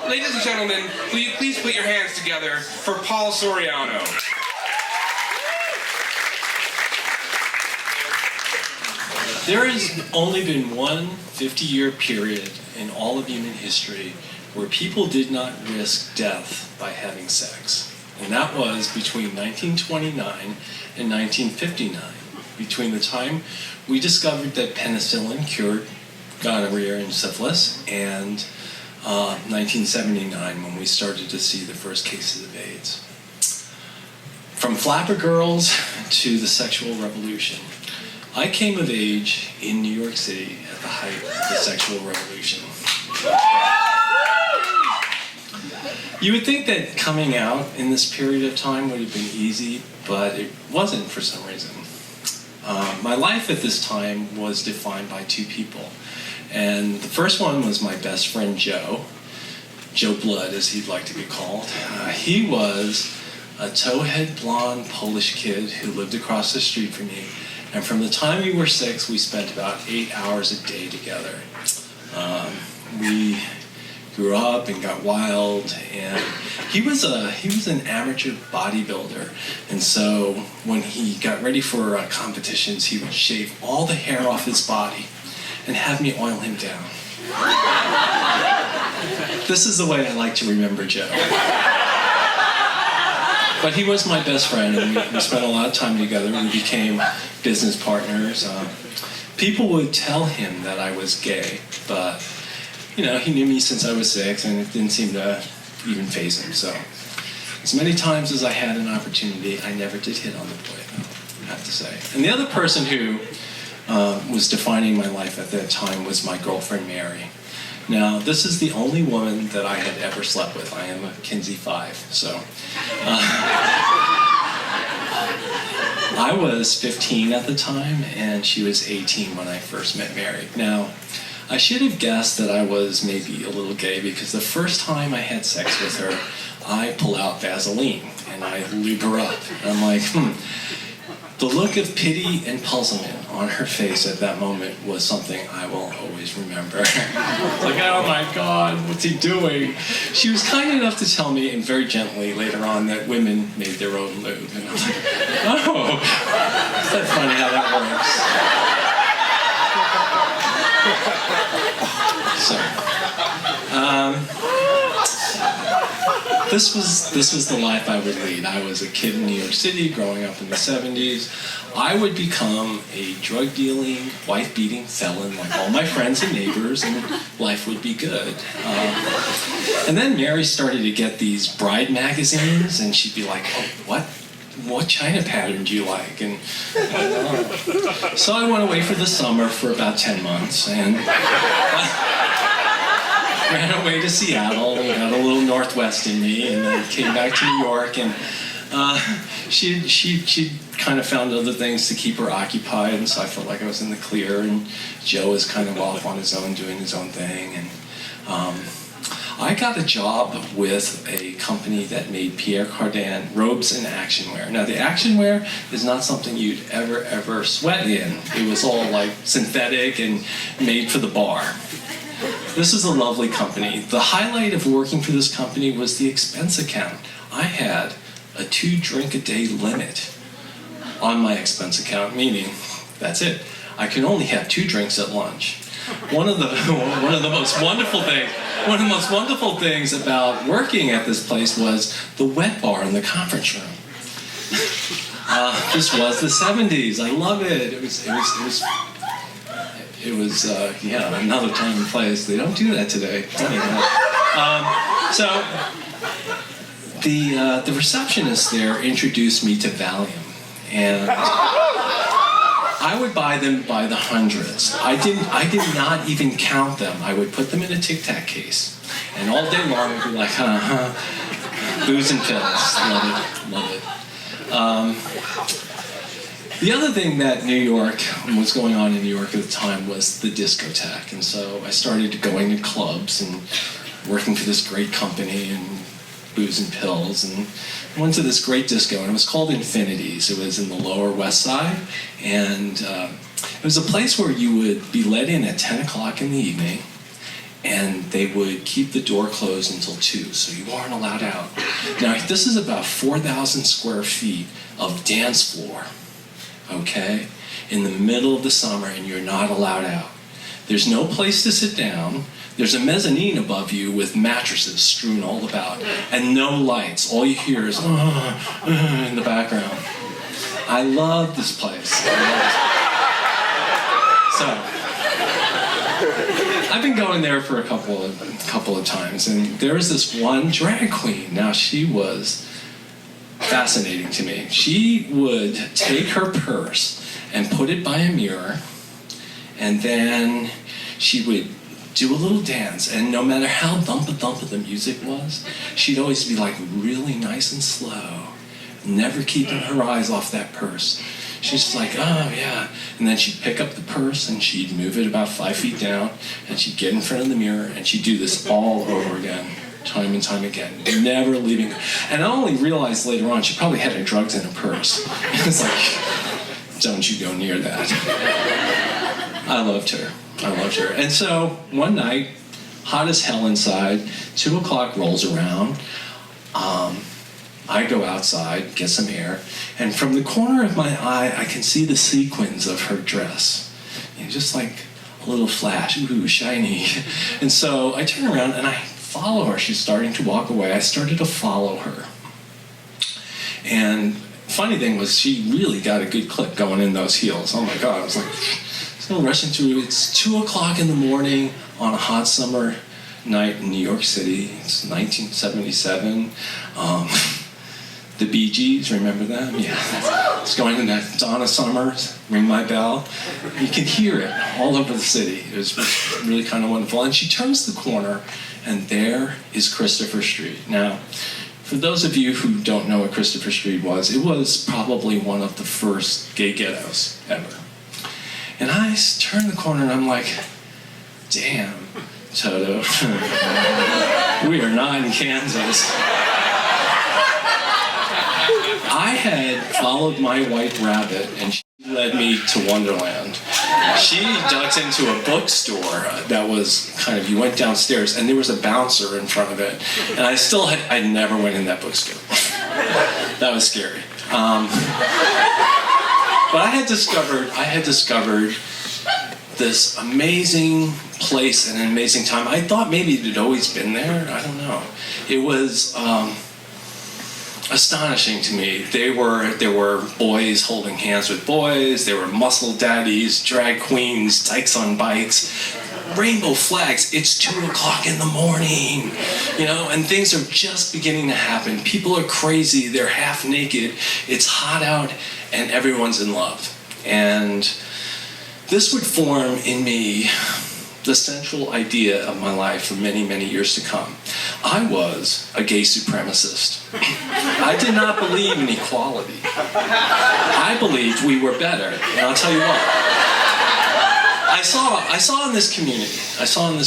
Ladies and gentlemen, will you please put your hands together for Paul Soriano. There has only been one 50-year period in all of human history where people did not risk death by having sex. And that was between 1929 and 1959, between the time we discovered that penicillin cured gonorrhea and syphilis, and 1979, when we started to see the first cases of AIDS. From flapper girls to the sexual revolution, I came of age in New York City at the height of the sexual revolution. You would think that coming out in this period of time would have been easy, but it wasn't for some reason. My life at this time was defined by two people. And the first one was my best friend Joe Blood, as he'd like to be called. He was a towhead blonde Polish kid who lived across the street from me. And from the time we were 6, we spent about 8 hours a day together. We grew up and got wild, and he was an amateur bodybuilder. And so when he got ready for competitions, he would shave all the hair off his body and have me oil him down. This is the way I like to remember Joe. But he was my best friend, and we spent a lot of time together. We became business partners. People would tell him that I was gay, but he knew me since I was 6, and it didn't seem to even faze him. So as many times as I had an opportunity, I never did hit on the boy, I have to say. And the other person who was defining my life at that time was my girlfriend, Mary. Now, this is the only woman that I had ever slept with. I am a Kinsey 5, so. I was 15 at the time, and she was 18 when I first met Mary. Now, I should have guessed that I was maybe a little gay, because the first time I had sex with her, I pull out Vaseline, and I lube her up. And I'm like, The look of pity and puzzlement on her face at that moment was something I will always remember. It's like, oh my God, what's he doing? She was kind enough to tell me, and very gently later on, that women made their own lube. And I was like, oh, is that funny how that works? This was the life I would lead. I was a kid in New York City growing up in the 70s. I would become a drug-dealing, wife-beating felon like all my friends and neighbors, and life would be good. And then Mary started to get these bride magazines, and she'd be like, oh, what China pattern do you like? And so I went away for the summer for about 10 months, and ran away to Seattle, got a little Northwest in me, and then came back to New York, and she kind of found other things to keep her occupied, and so I felt like I was in the clear, and Joe was kind of off on his own, doing his own thing, and I got a job with a company that made Pierre Cardin robes and actionwear. Now, the actionwear is not something you'd ever sweat in. It was all like synthetic and made for the bar. This is a lovely company. The highlight of working for this company was the expense account. I had a 2-drink-a-day limit on my expense account, meaning that's it. I can only have 2 drinks at lunch. One of the most wonderful things about working at this place was the wet bar in the conference room. This was the 70s. I love it. It was another time and place. They don't do that today. So the receptionist there introduced me to Valium, and I would buy them by the hundreds. I did not even count them. I would put them in a Tic Tac case, and all day long I'd be like, booze and pills. Love it. The other thing that was going on in New York at the time was the discotheque, and so I started going to clubs and working for this great company and booze and pills, and I went to this great disco, and it was called Infinities. It was in the Lower West Side, and it was a place where you would be let in at 10 o'clock in the evening, and they would keep the door closed until 2, so you weren't allowed out. Now, this is about 4,000 square feet of dance floor, okay, in the middle of the summer, and you're not allowed out. There's no place to sit down. There's a mezzanine above you with mattresses strewn all about, and no lights. All you hear is in the background. I love this place. So, I've been going there for a couple of times, and there was this one drag queen. Now, she was fascinating to me. She would take her purse and put it by a mirror, and then she would do a little dance, and no matter how thumpa the music was, she'd always be like really nice and slow, never keeping her eyes off that purse. She's just like, oh yeah. And then she'd pick up the purse and she'd move it about 5 feet down, and she'd get in front of the mirror and she'd do this all over again, time and time again, never leaving. And I only realized later on she probably had her drugs in her purse. It's like, don't you go near that. I loved her. And so one night, hot as hell inside, 2 o'clock rolls around. I go outside, get some air, and from the corner of my eye, I can see the sequins of her dress. Just like a little flash, ooh, shiny. And so I turn around and I follow her. She's starting to walk away. I started to follow her. And funny thing was, she really got a good clip going in those heels. Oh my God, I was like, so rushing through. It's 2 o'clock in the morning on a hot summer night in New York City. It's 1977. The Bee Gees, remember them? Yeah. It's going in that Donna Summers, Ring My Bell. You can hear it all over the city. It was really kind of wonderful. And she turns the corner, and there is Christopher Street. Now, for those of you who don't know what Christopher Street was, it was probably one of the first gay ghettos ever. And I turn the corner, and I'm like, damn, Toto, we are not in Kansas. I had followed my white rabbit, and she led me to Wonderland. She ducked into a bookstore that was kind of, you went downstairs, and there was a bouncer in front of it. And I never went in that bookstore. That was scary. But I had discovered this amazing place and an amazing time. I thought maybe it had always been there. I don't know. It was astonishing to me. There were boys holding hands with boys. There were muscle daddies, drag queens, dykes on bikes, rainbow flags. It's 2 o'clock in the morning, and things are just beginning to happen. People are crazy. They're half naked. It's hot out, and everyone's in love. And this would form in me the central idea of my life for many, many years to come. I was a gay supremacist. I did not believe in equality. I believed we were better, and I'll tell you what. I saw in this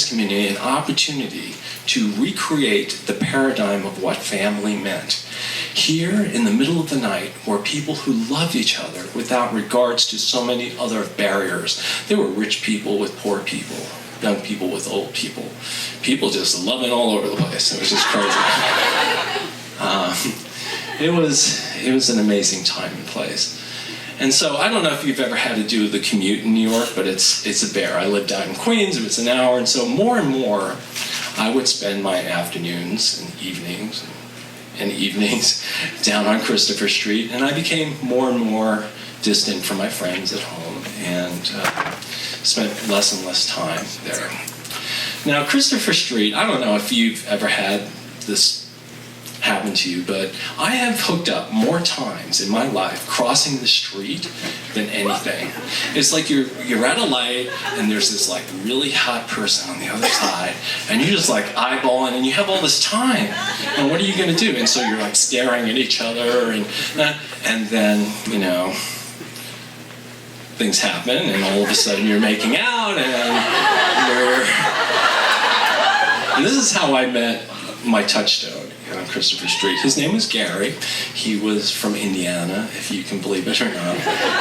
community an opportunity to recreate the paradigm of what family meant. Here, in the middle of the night, were people who loved each other without regards to so many other barriers. There were rich people with poor people, young people with old people, people just loving all over the place. It was just crazy. It was an amazing time and place. And so I don't know if you've ever had to do the commute in New York, but it's a bear. I lived out in Queens. It was an hour, and so more and more, I would spend my afternoons and evenings down on Christopher Street, and I became more and more distant from my friends at home, and spent less and less time there. Now, Christopher Street, I don't know if you've ever had this happen to you, but I have hooked up more times in my life crossing the street than anything. It's like you're at a light, and there's this like really hot person on the other side, and you're just like eyeballing, and you have all this time, and what are you going to do? And so you're like staring at each other, and then things happen, and all of a sudden you're making out, and this is how I met my touchstone. on Christopher Street. His name was Gary. He was from Indiana, if you can believe it or not.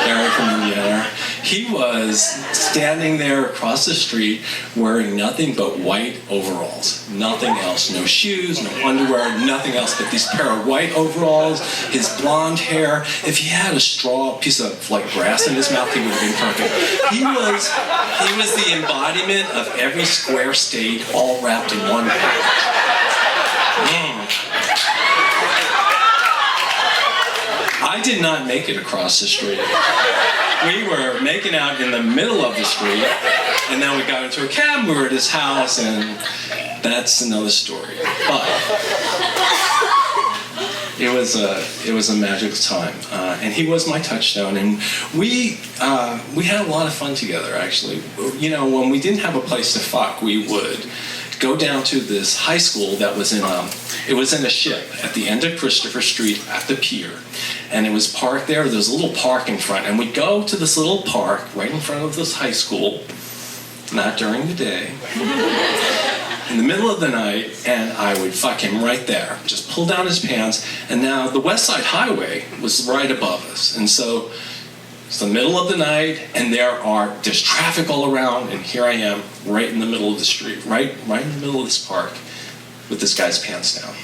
Gary from Indiana. He was standing there across the street wearing nothing but white overalls. Nothing else. No shoes, no underwear, nothing else but these pair of white overalls, his blonde hair. If he had a straw piece of like grass in his mouth, he would have been perfect. He was the embodiment of every square state all wrapped in one package. I did not make it across the street. We were making out in the middle of the street, and then we got into a cab, we were at his house, and that's another story. But it was a magical time, and he was my touchstone, and we had a lot of fun together, actually. You know, when we didn't have a place to fuck, we would go down to this high school that was in a ship at the end of Christopher Street at the pier, and it was parked there. There was a little park in front, and we'd go to this little park right in front of this high school, not during the day, in the middle of the night, and I would fuck him right there. Just pull down his pants, and now the West Side Highway was right above us, and so it's the middle of the night, and there's traffic all around, and here I am, right in the middle of the street, right in the middle of this park, with this guy's pants down.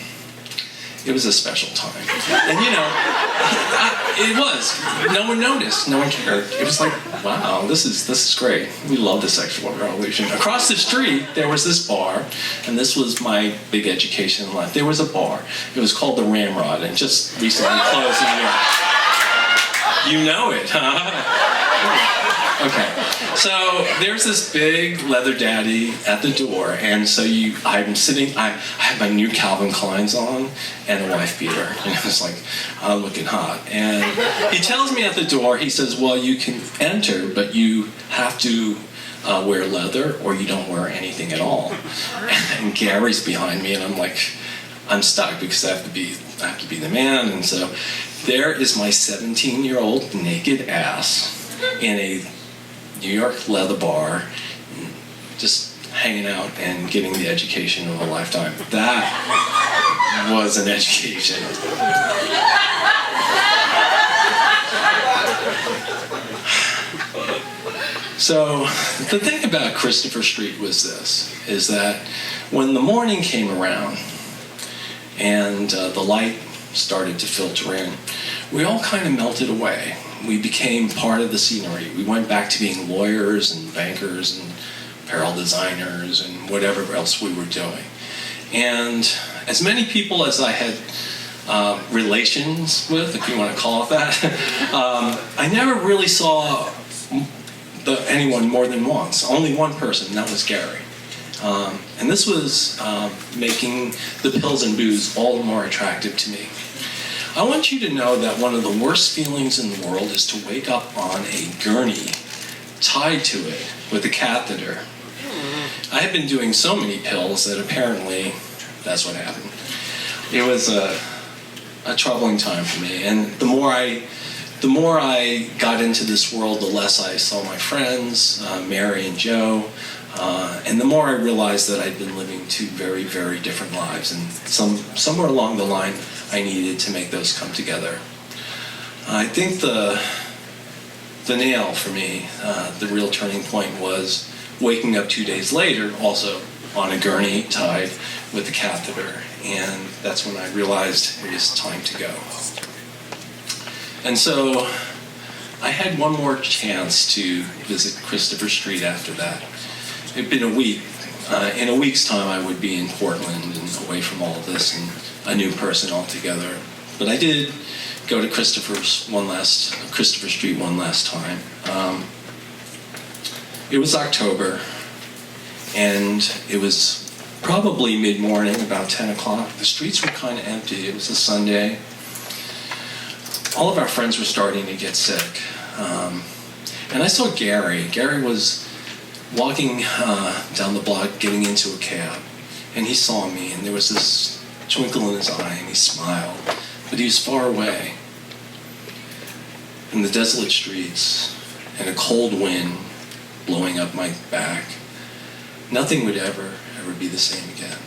It was a special time, and you know, it was. No one noticed, no one cared. It was like, wow, this is great. We love the sexual revolution. Across the street, there was this bar, and this was my big education in life. There was a bar. It was called the Ramrod, and just recently closed in New York. You know it, huh? Okay, so there's this big leather daddy at the door, and so I have my new Calvin Kleins on and a wife beater, and it's like, I'm looking hot. And he tells me at the door, he says, well, you can enter, but you have to wear leather or you don't wear anything at all. And Gary's behind me, and I'm like, I'm stuck because I have to be the man, and so there is my 17-year-old naked ass in a New York leather bar, just hanging out and getting the education of a lifetime. That was an education. So the thing about Christopher Street was this, is that when the morning came around and the light started to filter in, we all kind of melted away. We became part of the scenery. We went back to being lawyers and bankers and apparel designers and whatever else we were doing. And as many people as I had relations with, if you want to call it that, I never really saw anyone more than once. Only one person, and that was Gary. And this was making the pills and booze all the more attractive to me. I want you to know that one of the worst feelings in the world is to wake up on a gurney tied to it with a catheter. I had been doing so many pills that apparently that's what happened. It was a troubling time for me, and the more I got into this world, the less I saw my friends, Mary and Joe, and the more I realized that I'd been living two very, very different lives, and somewhere along the line, I needed to make those come together. I think the nail for me, the real turning point, was waking up 2 days later, also on a gurney tied with a catheter, and that's when I realized it was time to go. And so I had one more chance to visit Christopher Street after that. It'd been a week. In a week's time, I would be in Portland and away from all of this and a new person altogether. But I did go to Christopher Street one last time. It was October, and it was probably mid-morning, about 10 o'clock. The streets were kind of empty. It was a Sunday. All of our friends were starting to get sick. And I saw Gary. Gary was walking down the block, getting into a cab. And he saw me, and there was this twinkle in his eye, and he smiled. But he was far away. In the desolate streets, and a cold wind blowing up my back. Nothing would ever be the same again.